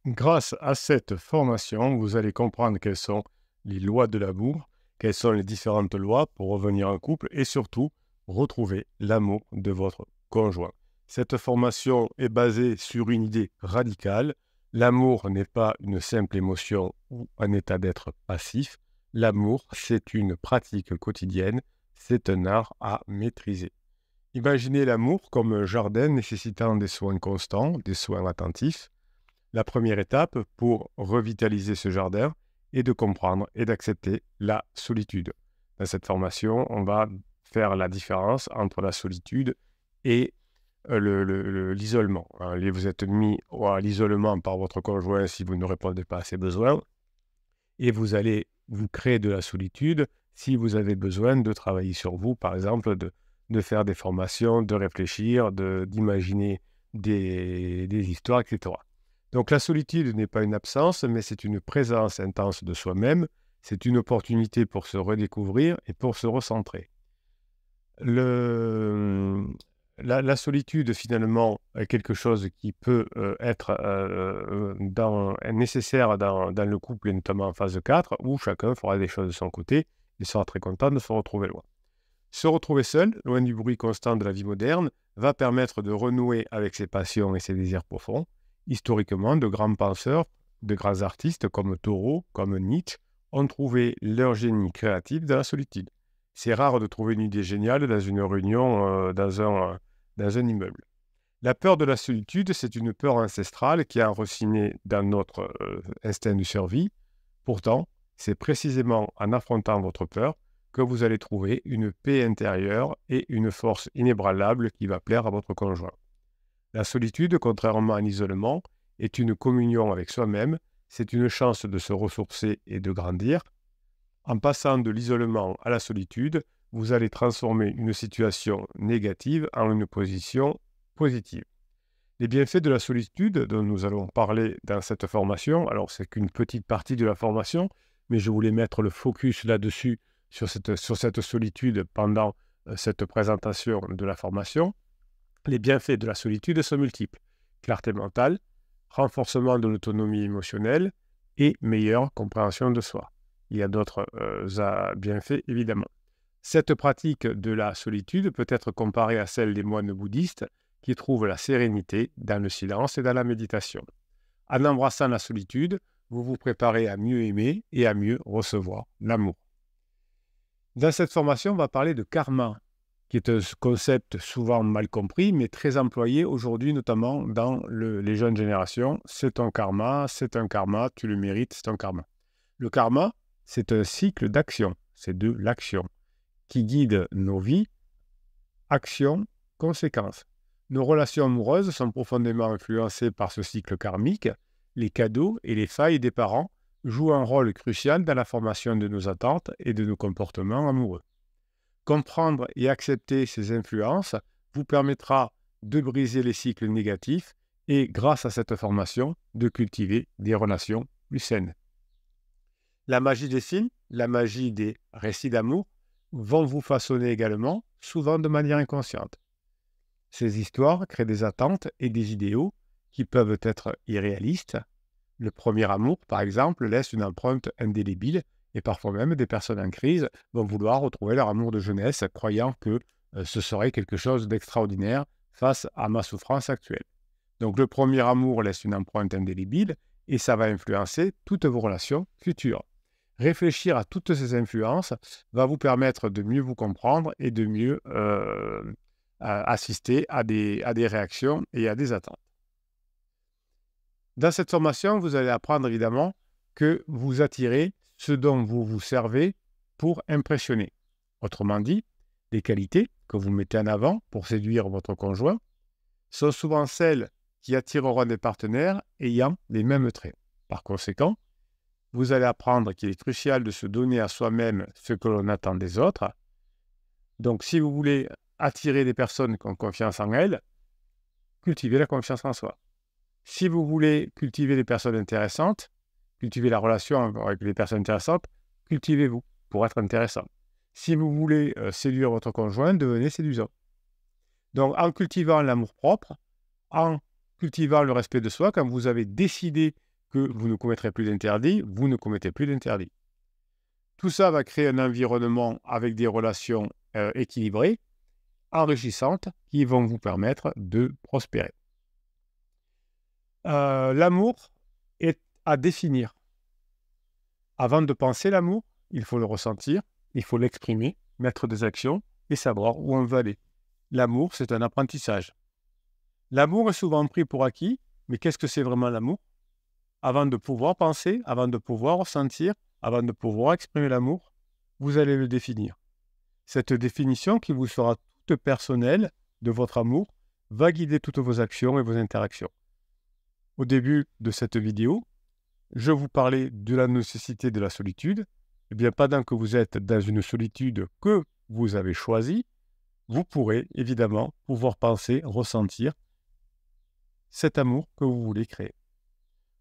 Grâce à cette formation, vous allez comprendre quelles sont les lois de l'amour, quelles sont les différentes lois pour revenir en couple et surtout retrouver l'amour de votre conjoint. Cette formation est basée sur une idée radicale. L'amour n'est pas une simple émotion ou un état d'être passif. L'amour, c'est une pratique quotidienne, c'est un art à maîtriser. Imaginez l'amour comme un jardin nécessitant des soins constants, des soins attentifs. La première étape pour revitaliser ce jardin est de comprendre et d'accepter la solitude. Dans cette formation, on va faire la différence entre la solitude et l'isolement. Vous êtes mis à l'isolement par votre conjoint si vous ne répondez pas à ses besoins et vous allez vous créer de la solitude si vous avez besoin de travailler sur vous, par exemple, de faire des formations, de réfléchir, d'imaginer des histoires, etc. Donc la solitude n'est pas une absence, mais c'est une présence intense de soi-même, c'est une opportunité pour se redécouvrir et pour se recentrer. La solitude, finalement, est quelque chose qui peut être nécessaire dans le couple, et notamment en phase 4, où chacun fera des choses de son côté et sera très content de se retrouver loin. Se retrouver seul, loin du bruit constant de la vie moderne, va permettre de renouer avec ses passions et ses désirs profonds. Historiquement, de grands penseurs, de grands artistes comme Thoreau, comme Nietzsche, ont trouvé leur génie créatif dans la solitude. C'est rare de trouver une idée géniale dans une réunion, dans un immeuble. La peur de la solitude, c'est une peur ancestrale qui a enraciné dans notre instinct de survie. Pourtant, c'est précisément en affrontant votre peur que vous allez trouver une paix intérieure et une force inébranlable qui va plaire à votre conjoint. La solitude, contrairement à l'isolement, est une communion avec soi-même, c'est une chance de se ressourcer et de grandir. En passant de l'isolement à la solitude, vous allez transformer une situation négative en une position positive. Les bienfaits de la solitude dont nous allons parler dans cette formation, alors c'est qu'une petite partie de la formation, mais je voulais mettre le focus là-dessus, sur cette solitude pendant cette présentation de la formation. Les bienfaits de la solitude sont multiples. Clarté mentale, renforcement de l'autonomie émotionnelle et meilleure compréhension de soi. Il y a d'autres bienfaits, évidemment. Cette pratique de la solitude peut être comparée à celle des moines bouddhistes qui trouvent la sérénité dans le silence et dans la méditation. En embrassant la solitude, vous vous préparez à mieux aimer et à mieux recevoir l'amour. Dans cette formation, on va parler de karma, qui est un concept souvent mal compris, mais très employé aujourd'hui, notamment dans les jeunes générations. C'est un karma, tu le mérites, c'est un karma. Le karma, c'est un cycle d'action, c'est de l'action, qui guide nos vies, action, conséquences. Nos relations amoureuses sont profondément influencées par ce cycle karmique. Les cadeaux et les failles des parents jouent un rôle crucial dans la formation de nos attentes et de nos comportements amoureux. Comprendre et accepter ces influences vous permettra de briser les cycles négatifs et, grâce à cette formation, de cultiver des relations plus saines. La magie des films, la magie des récits d'amour vont vous façonner également, souvent de manière inconsciente. Ces histoires créent des attentes et des idéaux qui peuvent être irréalistes. Le premier amour, par exemple, laisse une empreinte indélébile et parfois même des personnes en crise vont vouloir retrouver leur amour de jeunesse, croyant que ce serait quelque chose d'extraordinaire face à ma souffrance actuelle. Donc le premier amour laisse une empreinte indélébile et ça va influencer toutes vos relations futures. Réfléchir à toutes ces influences va vous permettre de mieux vous comprendre et de mieux assister à des réactions et à des attentes. Dans cette formation, vous allez apprendre évidemment que vous attirez ce dont vous vous servez pour impressionner. Autrement dit, les qualités que vous mettez en avant pour séduire votre conjoint sont souvent celles qui attireront des partenaires ayant les mêmes traits. Par conséquent, vous allez apprendre qu'il est crucial de se donner à soi-même ce que l'on attend des autres. Donc, si vous voulez attirer des personnes qui ont confiance en elles, cultivez la confiance en soi. Si vous voulez cultiver des personnes intéressantes, cultivez la relation avec les personnes intéressantes, cultivez-vous pour être intéressant. Si vous voulez séduire votre conjoint, devenez séduisant. Donc, en cultivant l'amour-propre, en cultivant le respect de soi, quand vous avez décidé que vous ne commettrez plus d'interdits, vous ne commettez plus d'interdits. Tout ça va créer un environnement avec des relations équilibrées, enrichissantes, qui vont vous permettre de prospérer. L'amour est à définir. Avant de penser l'amour, il faut le ressentir, il faut l'exprimer, mettre des actions et savoir où on veut aller. L'amour, c'est un apprentissage. L'amour est souvent pris pour acquis, mais qu'est-ce que c'est vraiment l'amour? Avant de pouvoir penser, avant de pouvoir ressentir, avant de pouvoir exprimer l'amour, vous allez le définir. Cette définition qui vous sera toute personnelle de votre amour va guider toutes vos actions et vos interactions. Au début de cette vidéo, je vous parlais de la nécessité de la solitude. Eh bien, pendant que vous êtes dans une solitude que vous avez choisie, vous pourrez évidemment pouvoir penser, ressentir cet amour que vous voulez créer.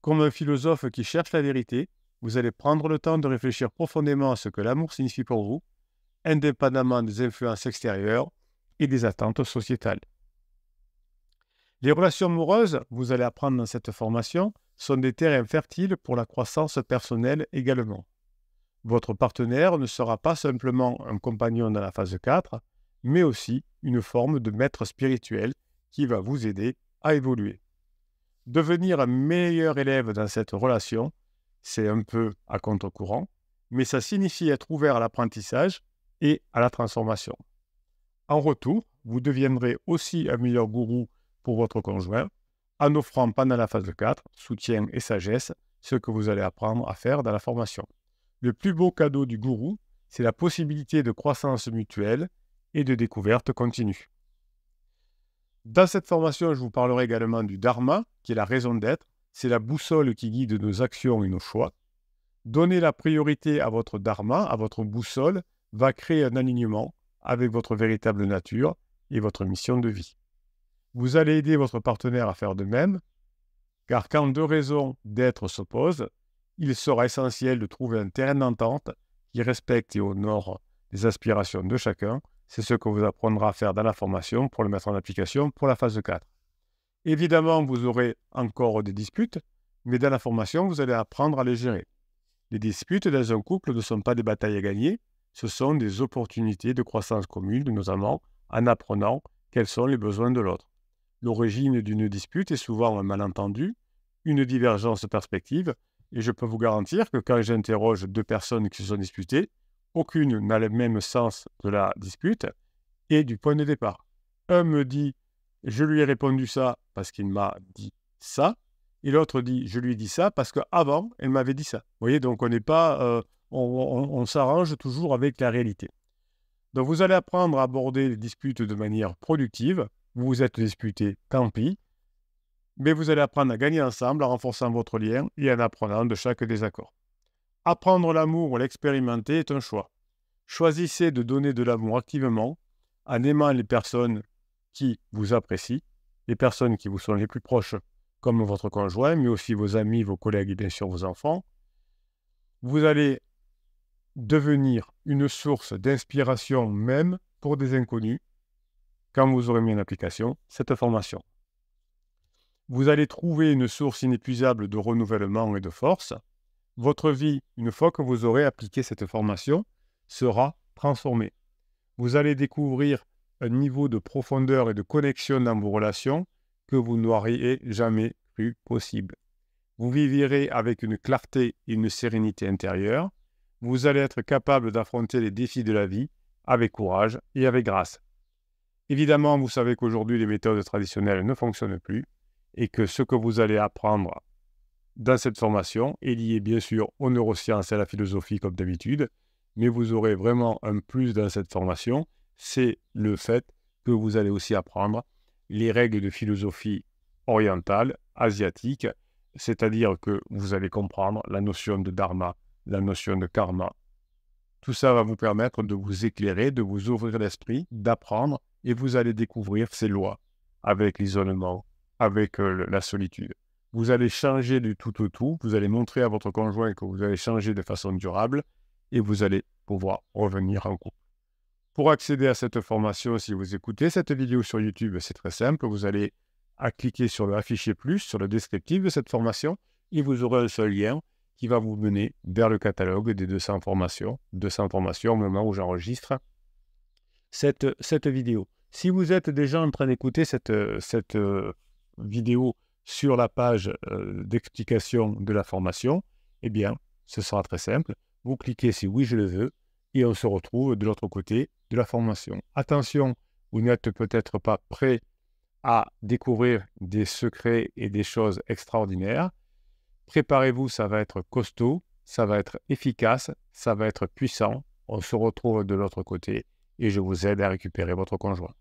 Comme un philosophe qui cherche la vérité, vous allez prendre le temps de réfléchir profondément à ce que l'amour signifie pour vous, indépendamment des influences extérieures et des attentes sociétales. Les relations amoureuses, vous allez apprendre dans cette formation, sont des terrains fertiles pour la croissance personnelle également. Votre partenaire ne sera pas simplement un compagnon dans la phase 4, mais aussi une forme de maître spirituel qui va vous aider à évoluer. Devenir un meilleur élève dans cette relation, c'est un peu à contre-courant, mais ça signifie être ouvert à l'apprentissage et à la transformation. En retour, vous deviendrez aussi un meilleur gourou pour votre conjoint en offrant pendant la phase 4 soutien et sagesse, ce que vous allez apprendre à faire dans la formation. Le plus beau cadeau du gourou, c'est la possibilité de croissance mutuelle et de découverte continue. Dans cette formation, je vous parlerai également du Dharma, qui est la raison d'être. C'est la boussole qui guide nos actions et nos choix. Donner la priorité à votre Dharma, à votre boussole, va créer un alignement avec votre véritable nature et votre mission de vie. Vous allez aider votre partenaire à faire de même, car quand deux raisons d'être s'opposent, il sera essentiel de trouver un terrain d'entente qui respecte et honore les aspirations de chacun. C'est ce que vous apprendra à faire dans la formation pour le mettre en application pour la phase 4. Évidemment, vous aurez encore des disputes, mais dans la formation, vous allez apprendre à les gérer. Les disputes dans un couple ne sont pas des batailles à gagner, ce sont des opportunités de croissance commune de nos amants en apprenant quels sont les besoins de l'autre. L'origine d'une dispute est souvent un malentendu, une divergence de perspective, et je peux vous garantir que quand j'interroge deux personnes qui se sont disputées, aucune n'a le même sens de la dispute et du point de départ. Un me dit « je lui ai répondu ça parce qu'il m'a dit ça », et l'autre dit « je lui ai dit ça parce qu'avant, elle m'avait dit ça ». Vous voyez, donc on n'est pas, on s'arrange toujours avec la réalité. Donc vous allez apprendre à aborder les disputes de manière productive. Vous vous êtes disputé, tant pis, mais vous allez apprendre à gagner ensemble en renforçant votre lien et en apprenant de chaque désaccord. Apprendre l'amour ou l'expérimenter est un choix. Choisissez de donner de l'amour activement en aimant les personnes qui vous apprécient, les personnes qui vous sont les plus proches, comme votre conjoint, mais aussi vos amis, vos collègues et bien sûr vos enfants. Vous allez devenir une source d'inspiration même pour des inconnus quand vous aurez mis en application cette formation. Vous allez trouver une source inépuisable de renouvellement et de force. Votre vie, une fois que vous aurez appliqué cette formation, sera transformée. Vous allez découvrir un niveau de profondeur et de connexion dans vos relations que vous n'auriez jamais cru possible. Vous vivrez avec une clarté et une sérénité intérieure. Vous allez être capable d'affronter les défis de la vie avec courage et avec grâce. Évidemment, vous savez qu'aujourd'hui, les méthodes traditionnelles ne fonctionnent plus et que ce que vous allez apprendre dans cette formation est lié bien sûr aux neurosciences et à la philosophie comme d'habitude, mais vous aurez vraiment un plus dans cette formation, c'est le fait que vous allez aussi apprendre les règles de philosophie orientale, asiatique, c'est-à-dire que vous allez comprendre la notion de dharma, la notion de karma. Tout ça va vous permettre de vous éclairer, de vous ouvrir l'esprit, d'apprendre, et vous allez découvrir ces lois avec l'isolement, avec la solitude. Vous allez changer du tout au tout, vous allez montrer à votre conjoint que vous allez changer de façon durable, et vous allez pouvoir revenir en couple. Pour accéder à cette formation, si vous écoutez cette vidéo sur YouTube, c'est très simple. Vous allez cliquer sur le afficher plus, sur le descriptif de cette formation. et vous aurez un seul lien qui va vous mener vers le catalogue des 200 formations au moment où j'enregistre cette vidéo. Si vous êtes déjà en train d'écouter cette vidéo sur la page d'explication de la formation, eh bien, ce sera très simple. Vous cliquez si oui, je le veux, et on se retrouve de l'autre côté de la formation. Attention, vous n'êtes peut-être pas prêt à découvrir des secrets et des choses extraordinaires. Préparez-vous, ça va être costaud, ça va être efficace, ça va être puissant. On se retrouve de l'autre côté et je vous aide à récupérer votre conjoint.